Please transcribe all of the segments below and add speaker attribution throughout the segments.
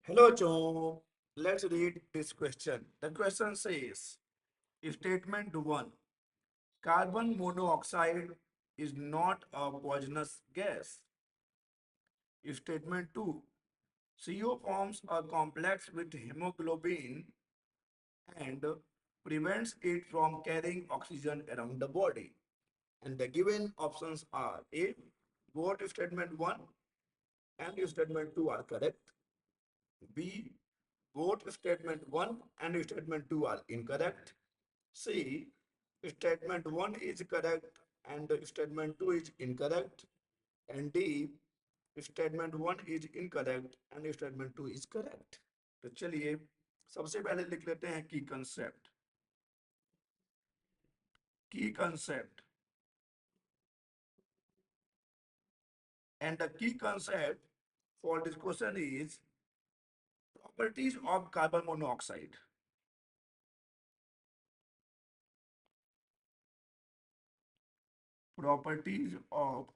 Speaker 1: Hello, Joe. Let's read this question. The question says, Statement 1. Carbon monoxide is not a poisonous gas. Statement 2. CO forms a complex with hemoglobin and prevents it from carrying oxygen around the body. And the given options are A. Both statement 1 and statement 2 are correct. B. Both statement 1 and statement 2 are incorrect. C. Statement 1 is correct and statement 2 is incorrect. And D. Statement 1 is incorrect and statement 2 is correct. तो चलिए सबसे पहले लिख लेते हैं की concept. की concept and the key concept for this question is properties of carbon monoxide. Properties of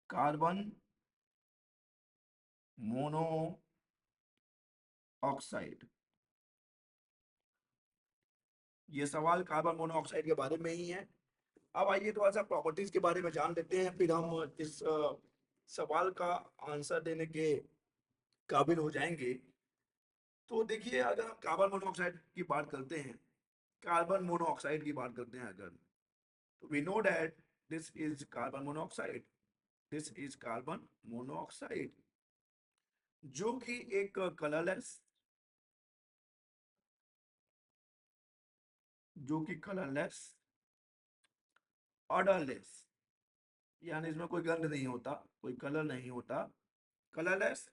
Speaker 1: carbon monoxide. ये सवाल कार्बन मोनोऑक्साइड के बारे में ही है. अब आइए थोड़ा सा प्रॉपर्टीज के बारे में जान लेते हैं, फिर हम इस सवाल का आंसर देने के काबिल हो जाएंगे. तो देखिए, अगर हम कार्बन मोनोऑक्साइड की बात करते हैं, कार्बन मोनोऑक्साइड की बात करते हैं अगर, तो we know that this is carbon monoxide. This is carbon monoxide जो कि एक कलरलेस, जो कि कलरलेस, ऑर्डरलेस, यानी इसमें कोई गंध नहीं होता, कोई कलर नहीं होता, कलरलेस,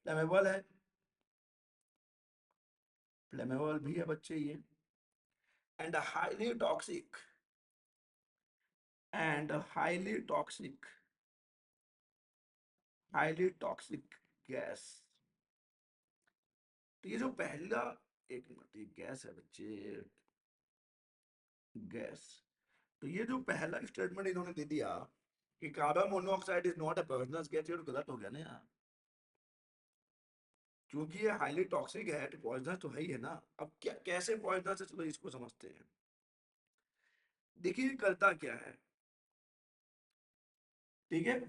Speaker 1: फ्लेमेबल है, फ्लेमेबल भी है बच्चे ये, and highly toxic, and highly toxic, highly toxic gas. तो ये जो पहला, एक मिनट, ये गैस है बच्चे, गैस. तो ये जो पहला स्टेटमेंट इन्होंने दे दिया कि carbon monoxide is not a poisonous gas, ये तो गलत हो गया ना यार. क्योंकि ये हाईली टॉक्सिक है तो पॉइजनस तो है ही है ना. अब क्या, कैसे पॉइजनस है, चलो इसको समझते हैं. देखिए करता क्या है, ठीक है.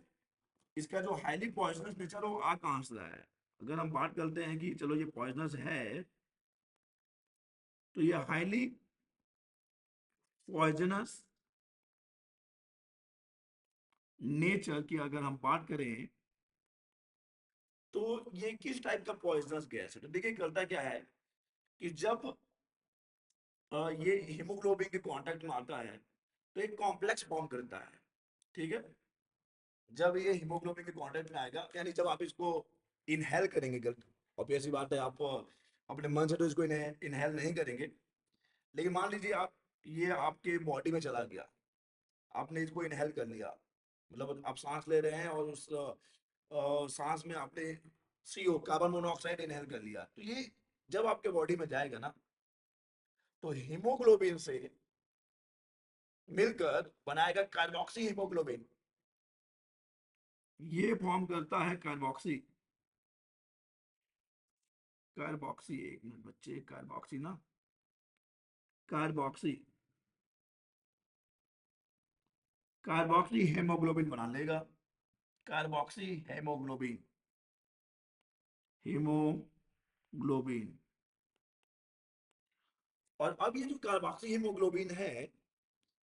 Speaker 1: इसका जो हाईली पॉइजनस नेचर वो आ कहां से रहा है. अगर हम बात करते हैं कि चलो ये पॉइजनस है, तो ये हाईली पॉइजनस नेचर की अगर हम बात करें, तो ये किस टाइप का पॉइजनस गैस है. तो देखिए करता क्या है कि जब ये हीमोग्लोबिन के कांटेक्ट में आता है तो एक कॉम्प्लेक्स फॉर्म करता है, ठीक है. जब ये हीमोग्लोबिन के कांटेक्ट में आएगा, यानी जब आप इसको इनहेल करेंगे, गलत ऑब्वियस सी बात है, आप अपने मन से तो इसको इनहेल नहीं करेंगे, लेकिन मान लीजिए आप, ये आपके बॉडी में चला गया, आपने इसको इनहेल कर लिया, मतलब आप सांस ले रहे हैं और उस सांस में आपने सीओ कार्बन मोनोऑक्साइड इनहेल कर लिया, तो ये जब आपके बॉडी में जाएगा ना, तो हीमोग्लोबिन से मिलकर बनाएगा कार्बोक्सी हीमोग्लोबिन. ये फॉर्म करता है कार्बोक्सी, कार्बोक्सी, एक मिनट बच्चे, कार्बोक्सी ना, कार्बोक्सी, कार्बोक्सी हेमोग्लोबिन बना लेगा, कार्बोक्सी हेमोग्लोबिन, हीमोग्लोबिन. और अब ये जो कार्बोक्सी हीमोग्लोबिन है,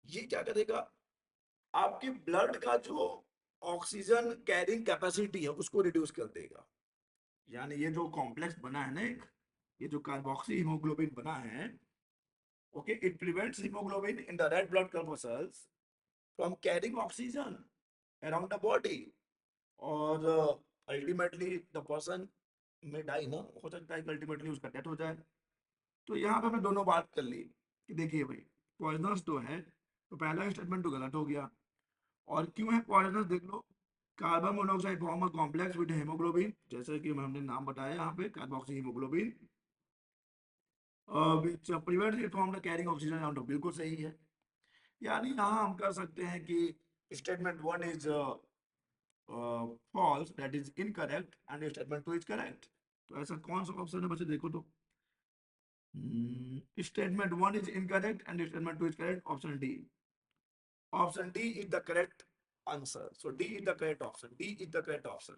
Speaker 1: ये क्या करेगा, आपके ब्लड का जो ऑक्सीजन कैरिंग कैपेसिटी है उसको रिड्यूस कर देगा. यानी ये जो कॉम्प्लेक्स बना है ना एक, ये जो कार्बोक्सी हीमोग्लोबिन बना है, okay, it prevents haemoglobin in the red blood corpuscles from carrying oxygen around the body, और अल्टीमेटली द पर्सन में डाई ना, हो सकता है कि अल्टीमेटली उसका डेथ हो जाए. तो यहाँ पे हमने दोनों बात कर ली कि देखिए भाई, पॉइजनस तो है, तो पहला स्टेटमेंट तो गलत हो गया. और क्यों है पॉइजनस, देख लो. Carbon monoxide form a complex with haemoglobin, जैसे कि हमने नाम बताया यहाँ पे, carboxyhaemoglobin, which prevents it from the carrying oxygen around, बिल्कुल सही है. यानी यहाँ हम कर सकते हैं कि statement one is false, that is incorrect, and your statement 2 is correct. तो ऐसा कौन सा ऑप्शन है बच्चे, देखो तो। Statement 1 is incorrect and statement 2 is correct. Option D. Option D is the correct answer. So D is the correct option. D is the correct option.